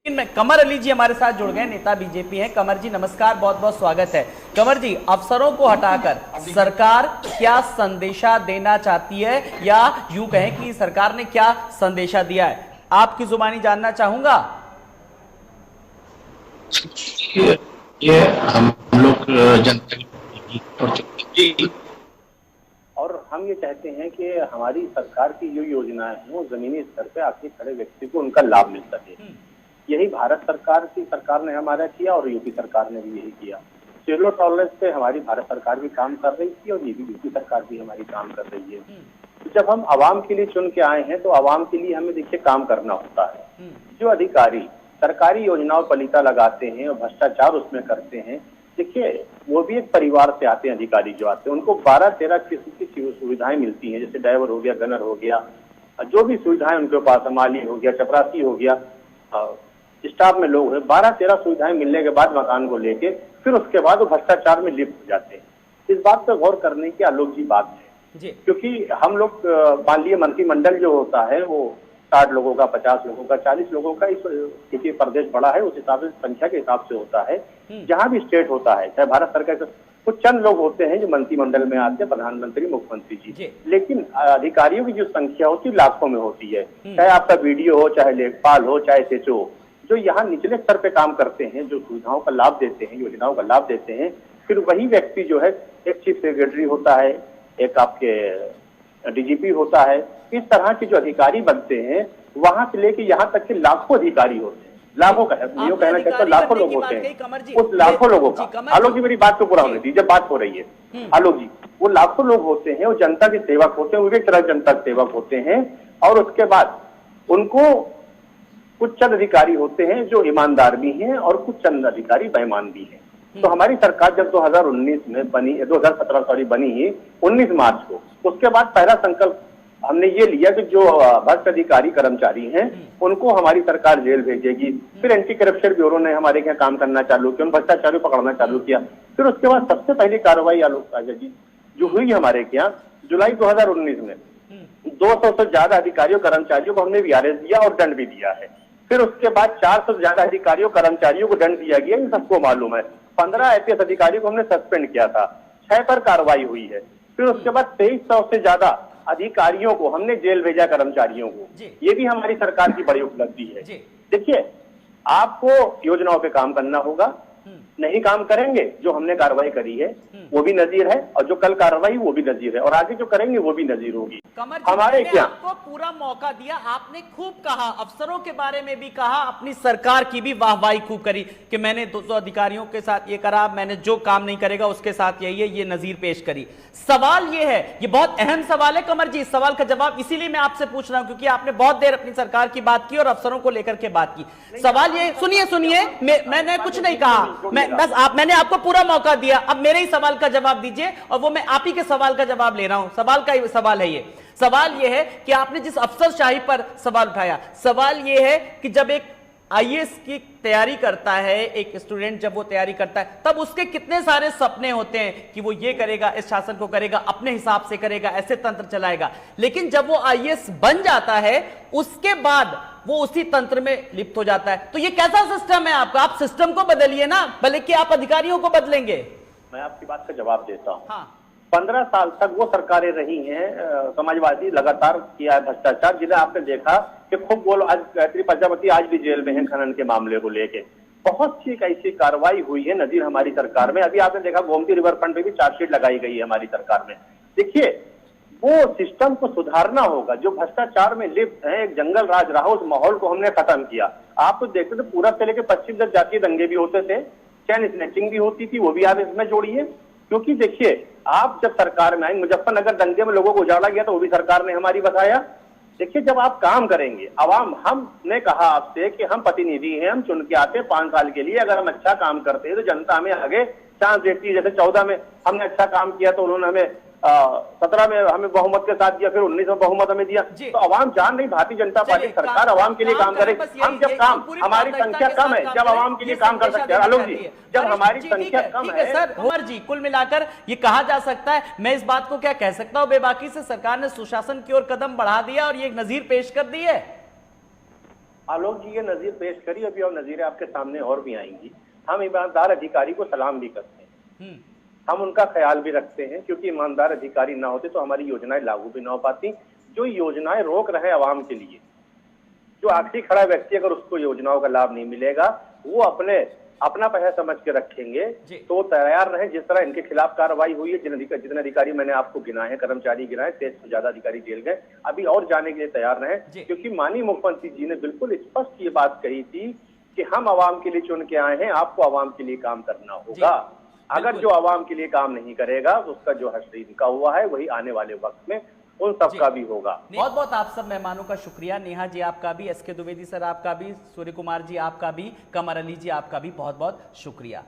कमर अली जी हमारे साथ जुड़ गए, नेता बीजेपी हैं। कमर जी नमस्कार, बहुत बहुत स्वागत है। कमर जी, अफसरों को हटाकर सरकार क्या संदेशा देना चाहती है, या यूं कहें कि सरकार ने क्या संदेशा दिया है, आपकी जुबानी जानना चाहूंगा। ये हम लोग जनता की और हम ये चाहते हैं कि हमारी सरकार की जो योजनाएं हैं वो जमीनी स्तर पे आके खड़े व्यक्ति को उनका लाभ मिल सके। यही भारत सरकार ने हमारा किया और यूपी सरकार ने भी यही किया। जीरो टॉलरेंस पे हमारी भारत सरकार भी काम कर रही थी और ये भी यूपी सरकार भी हमारी काम कर रही है। तो जब हम आवाम के लिए चुन के आए हैं तो आवाम के लिए हमें देखिए काम करना होता है। जो अधिकारी सरकारी योजनाओं पर लीता लगाते हैं और भ्रष्टाचार उसमें करते हैं, देखिए वो भी एक परिवार से आते हैं। अधिकारी जो आते हैं उनको 12-13 किस्म की सुविधाएं मिलती हैं, जैसे ड्राइवर हो गया, गनर हो गया, जो भी सुविधाएं उनके पास, माली हो गया, चपरासी हो गया, स्टाफ में लोग हैं, 12-13 सुविधाएं मिलने के बाद मकान को लेके फिर उसके बाद वो भ्रष्टाचार में लिप्त हो जाते हैं। इस बात पर गौर करने की आलोक जी बात है, क्योंकि हम लोग मान लिए मंत्रिमंडल जो होता है वो 60 लोगों का, 50 लोगों का, 40 लोगों का, इस क्योंकि प्रदेश बड़ा है उस हिसाब से संख्या के हिसाब से होता है। जहां भी स्टेट होता है, चाहे भारत सरकार, कुछ चंद लोग होते हैं जो मंत्रिमंडल में आते हैं, प्रधानमंत्री, मुख्यमंत्री जी, लेकिन अधिकारियों की जो संख्या होती है लाखों में होती है। चाहे आपका बीडीओ हो, चाहे लेखपाल हो, चाहे एसएचओ, जो यहाँ निचले स्तर पे काम करते हैं, जो सुविधाओं का लाभ देते हैं, योजनाओं का लाभ देते हैं, फिर वही व्यक्ति जो है एक चीफ सेक्रेटरी होता है, एक आपके डीजीपी होता है। इस तरह के जो अधिकारी बनते हैं वहां से लेके यहाँ तक के लाखों अधिकारी होते हैं, लाखों का ये कहना चाहता हूँ, लाखों लोग होते हैं। उस लाखों लोगों का, आलोक जी मेरी बात को पूरा होने दीजिए, बात हो रही है आलोक जी, वो लाखों लोग होते हैं, वो जनता के सेवक होते हैं, वो एक तरह जनता के सेवक होते हैं। और उसके बाद उनको कुछ चंद अधिकारी होते हैं जो ईमानदार भी हैं और कुछ चंद अधिकारी बेईमान भी हैं। तो हमारी सरकार जब 2019 में बनी, 2017 बनी 19 मार्च को, उसके बाद पहला संकल्प हमने ये लिया कि जो भ्रष्ट अधिकारी कर्मचारी हैं उनको हमारी सरकार जेल भेजेगी। फिर एंटी करप्शन ब्यूरो ने हमारे यहाँ काम करना चालू किया, उन भ्रष्टाचारियों को पकड़ना चालू किया। फिर उसके बाद सबसे पहली कार्रवाई आलोक राजा जी जो हुई हमारे यहाँ जुलाई 2019 में, 200 से ज्यादा अधिकारियों कर्मचारियों को हमने वीआरएस दिया और दंड भी दिया है। फिर उसके बाद 400 से ज्यादा अधिकारियों कर्मचारियों को दंड दिया गया, ये सबको मालूम है। 15 आईपीएस अधिकारियों को हमने सस्पेंड किया था, 6 पर कार्रवाई हुई है। फिर उसके बाद 2300 से ज्यादा अधिकारियों को हमने जेल भेजा, कर्मचारियों को। ये भी हमारी सरकार की बड़ी उपलब्धि है। देखिए, आपको योजनाओं पे काम करना होगा, नहीं काम करेंगे जो हमने कार्रवाई करी है वो भी नजीर है, और जो कल कार्रवाई वो भी नजीर है, और आगे जो करेंगे वो भी नजीर होगी। हमारे क्या आपको पूरा मौका दिया, आपने खूब कहा, अफसरों के बारे में भी कहा, अपनी सरकार की भी वाहवाही खूब करी कि मैंने 200 अधिकारियों के साथ ये करा, मैंने जो काम नहीं करेगा उसके साथ यही है, ये नजीर पेश करी। सवाल ये है, ये बहुत अहम सवाल है कमर जी, इस सवाल का जवाब इसीलिए मैं आपसे पूछ रहा हूं क्योंकि आपने बहुत देर अपनी सरकार की बात की और अफसरों को लेकर के बात की। सवाल ये, सुनिए, मैंने कुछ नहीं कहा, मैंने आपको पूरा मौका दिया, अब मेरे ही सवाल का जवाब दीजिए, और वो मैं आप ही के सवाल का जवाब ले रहा हूं। सवाल का सवाल है ये, सवाल ये है कि आपने जिस अफसरशाही पर सवाल उठाया, सवाल ये है कि जब एक आईएएस की तैयारी करता है, एक स्टूडेंट जब वो तैयारी करता है, तब उसके कितने सारे सपने होते हैं कि वो ये करेगा, इस शासन को करेगा, अपने हिसाब से करेगा, ऐसे तंत्र चलाएगा। लेकिन जब वो आईएएस बन जाता है उसके बाद वो उसी तंत्र में लिप्त हो जाता है। तो ये कैसा सिस्टम है आपका? आप सिस्टम को बदलिए ना, बल्कि आप अधिकारियों को बदलेंगे। मैं आपकी बात का जवाब देता हूँ। हाँ। 15 साल तक वो सरकारें रही हैं, समाजवादी लगातार किया है भ्रष्टाचार, जिन्हें आपने देखा कि खूब बोलो, आज गायत्री प्रजापति आज भी जेल में है खनन के मामले को लेके। बहुत सी ऐसी कार्रवाई हुई है नजीर हमारी सरकार में। अभी आपने देखा गोमती रिवर फ्रंट पे भी चार्जशीट लगाई गई है हमारी सरकार में। देखिए, वो सिस्टम को सुधारना होगा। जो भ्रष्टाचार में लिप्त है, एक जंगल राज रहा, उस माहौल को हमने खत्म किया। आप तो देखते थे पूरा से लेकर पश्चिम तक जातीय दंगे भी होते थे, चैन स्नैचिंग भी होती थी, वो भी आप इसमें जोड़िए। क्योंकि देखिए, आप जब सरकार में आए, मुजफ्फरनगर दंगे में लोगों को उजाड़ा गया तो वो भी सरकार ने हमारी बताया। देखिए, जब आप काम करेंगे, आवाम, हमने कहा आपसे कि हम प्रतिनिधि हैं, हम चुन के आते 5 साल के लिए, अगर हम अच्छा काम करते हैं तो जनता हमें आगे चांस देती है। जैसे 14 में हमने अच्छा काम किया तो उन्होंने हमें 17 में हमें बहुमत के साथ दिया, फिर 19 में बहुमत हमें दिया। तो आवाम जान रही भारतीय जनता पार्टी सरकार आवाम के लिए काम करे। हम जब काम, हमारी संख्या कम है, जब आवाम के लिए काम कर सकते हैं आलोक जी, जब हमारी संख्या कम है। सर उमर जी, कुल मिलाकर ये कहा जा सकता है, मैं इस बात को क्या कह सकता हूं, बेबाकी से सरकार ने सुशासन की ओर कदम बढ़ा दिया और ये एक नजीर पेश कर दी है। आलोक जी ये नजीर पेश करी अभी, और नजीरें आपके सामने और भी आएंगी। हम ईमानदार अधिकारी को सलाम भी करते हैं, हम उनका ख्याल भी रखते हैं, क्योंकि ईमानदार अधिकारी ना होते तो हमारी योजनाएं लागू भी ना हो पाती। जो योजनाएं रोक रहे आवाम के लिए, जो आखिरी खड़ा व्यक्ति अगर उसको योजनाओं का लाभ नहीं मिलेगा, वो अपना पैसा समझ के रखेंगे तो तैयार रहे। जिस तरह इनके खिलाफ कार्रवाई हुई है, जितने अधिकारी मैंने आपको गिनाए हैं, कर्मचारी गिनाए, 23 से ज्यादा अधिकारी जेल गए, अभी और जाने के लिए तैयार रहे, क्योंकि माननीय मुख्यमंत्री जी ने बिल्कुल स्पष्ट ये बात कही थी कि हम आवाम के लिए चुन के आए हैं, आपको आवाम के लिए काम करना होगा। अगर जो आवाम के लिए काम नहीं करेगा, उसका जो हश्र इनका हुआ है वही आने वाले वक्त में उन सबका भी होगा। बहुत बहुत आप सब मेहमानों का शुक्रिया। नेहा जी आपका भी, एसके द्विवेदी सर आपका भी, सूर्य कुमार जी आपका भी, कमर अली जी आपका भी बहुत बहुत शुक्रिया।